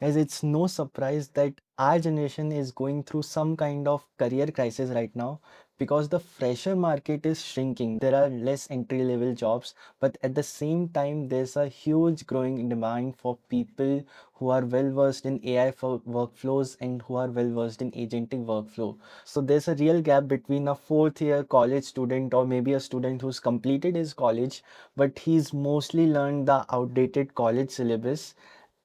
As it's no surprise that our generation is going through some kind of career crisis right now because the fresher market is shrinking. There are less entry level jobs, but at the same time, there's a huge growing demand for people who are well versed in AI for workflows and who are well versed in agentic workflow. So there's a real gap between a fourth year college student or maybe a student who's completed his college, but he's mostly learned the outdated college syllabus,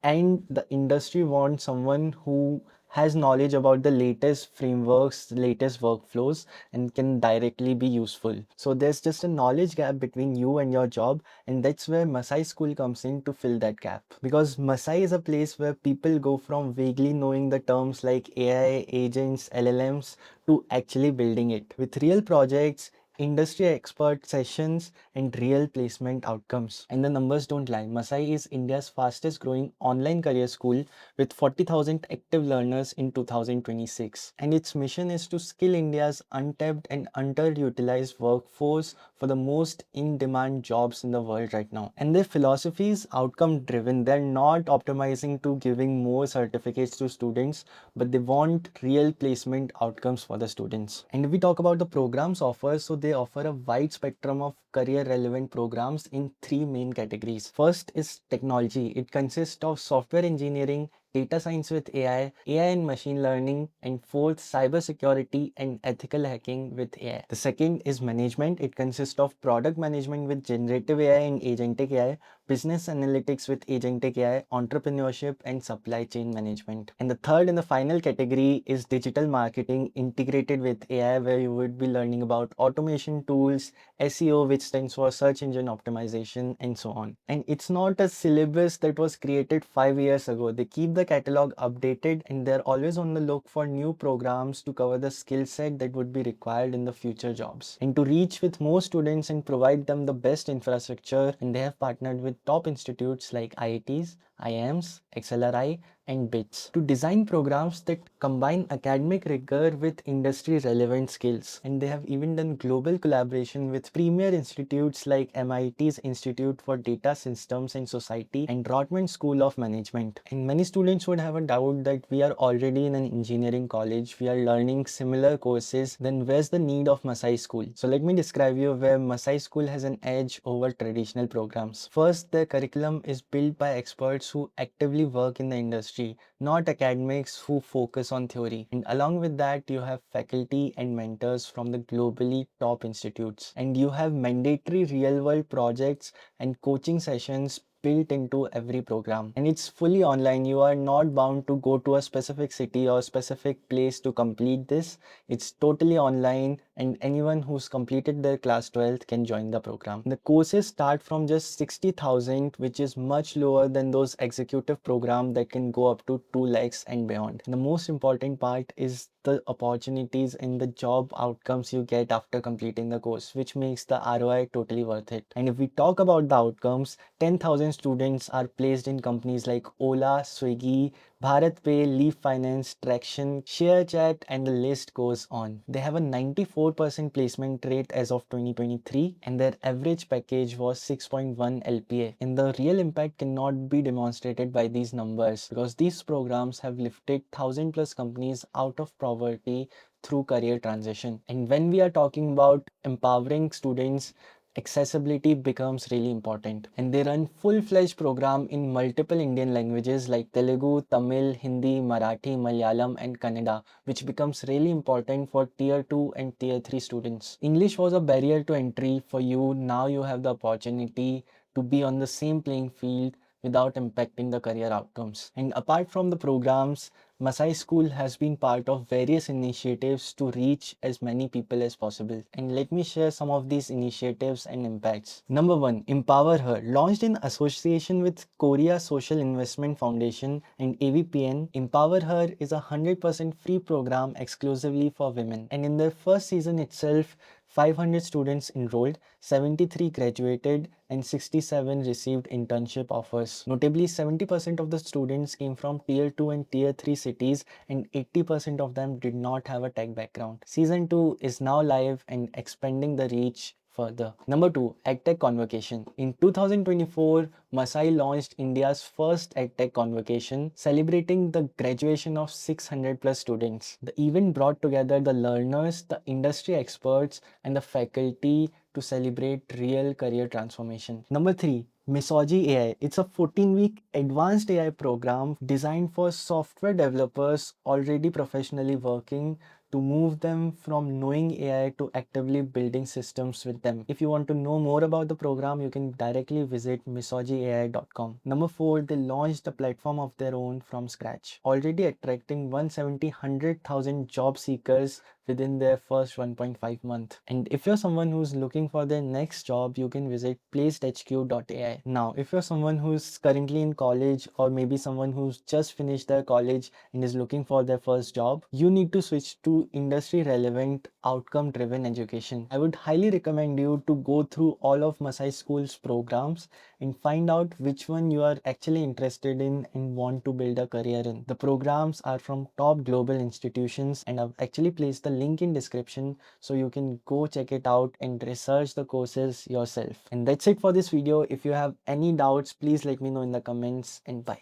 and the industry wants someone who has knowledge about the latest frameworks, latest workflows, and can directly be useful. So there's just a knowledge gap between you and your job, and that's where Masai School comes in to fill that gap. Because Masai is a place where people go from vaguely knowing the terms like AI, agents, LLMs to actually building it with real projects, industry expert sessions, and real placement outcomes. And the numbers don't lie. Masai is India's fastest growing online career school with 40,000 active learners in 2026. And its mission is to skill India's untapped and underutilized workforce for the most in demand jobs in the world right now. And their philosophy is outcome driven. They're not optimizing to giving more certificates to students, but they want real placement outcomes for the students. And if we talk about the programs offered, so they offer a wide spectrum of career relevant programs in three main categories. First is technology. It consists of software engineering, data science with AI and machine learning, and fourth, cybersecurity and ethical hacking with AI. The second is management. It consists of product management with generative AI and agentic AI, business analytics with agentic AI, entrepreneurship, and supply chain management. And the third and the final category is digital marketing integrated with AI, where you would be learning about automation tools, SEO, which stands for search engine optimization, and so on. And it's not a syllabus that was created 5 years ago. They keep the catalog updated and they're always on the look for new programs to cover the skill set that would be required in the future jobs. And to reach with more students and provide them the best infrastructure, and they have partnered with top institutes like IITs, IIMs, XLRI, and BITS to design programs that combine academic rigor with industry relevant skills. And they have even done global collaboration with premier institutes like MIT's Institute for Data Systems and Society and Rotman School of Management. And many students would have a doubt that we are already in an engineering college, we are learning similar courses, then where's the need of Masai School? So let me describe you where Masai School has an edge over traditional programs. First, the curriculum is built by experts who actively work in the industry, not academics who focus on theory. And along with that, you have faculty and mentors from the globally top institutes. And you have mandatory real world projects and coaching sessions built into every program, and it's fully online. You are not bound to go to a specific city or specific place to complete this. It's totally online, and anyone who's completed their class 12th can join the program. The courses start from just 60,000, which is much lower than those executive programs that can go up to 2 lakhs and beyond. The most important part is the opportunities and the job outcomes you get after completing the course, which makes the ROI totally worth it. And if we talk about the outcomes, 10,000 students are placed in companies like Ola, Swiggy, BharatPay, Leaf Finance, Traction, ShareChat, and the list goes on. They have a 94% placement rate as of 2023, and their average package was 6.1 LPA. And the real impact cannot be demonstrated by these numbers because these programs have lifted 1,000 plus companies out of poverty through career transition. And when we are talking about empowering students, accessibility becomes really important. And they run full-fledged program in multiple Indian languages like Telugu, Tamil, Hindi, Marathi, Malayalam, and Kannada, which becomes really important for tier 2 and tier 3 students. English was a barrier to entry for you. Now you have the opportunity to be on the same playing field without impacting the career outcomes. And apart from the programs, Masai School has been part of various initiatives to reach as many people as possible. And let me share some of these initiatives and impacts. Number one, Empower Her. Launched in association with Korea Social Investment Foundation and AVPN, Empower Her is a 100% free program exclusively for women. And in their first season itself, 500 students enrolled, 73 graduated, and 67 received internship offers. Notably, 70% of the students came from tier 2 and tier 3 cities, and 80% of them did not have a tech background. Season 2 is now live and expanding the reach further. Number 2, EdTech Convocation. In 2024, Masai launched India's first EdTech Convocation, celebrating the graduation of 600 plus students. The event brought together the learners, the industry experts, and the faculty to celebrate real career transformation. Number 3, Misogi AI. It's a 14-week advanced AI program designed for software developers already professionally working to move them from knowing AI to actively building systems with them. If you want to know more about the program, you can directly visit misogiai.com. Number 4, they launched a platform of their own from scratch, already attracting 170,000 job seekers within their first 1.5 month. And if you're someone who's looking for their next job, you can visit placedhq.ai. Now, if you're someone who's currently in college, or maybe someone who's just finished their college and is looking for their first job, you need to switch to industry relevant, outcome driven education. I would highly recommend you to go through all of Masai School's programs and find out which one you are actually interested in and want to build a career in. The programs are from top global institutions, and I've actually placed the link in description so you can go check it out and research the courses yourself. And that's it for this video. If you have any doubts, please let me know in the comments, and bye.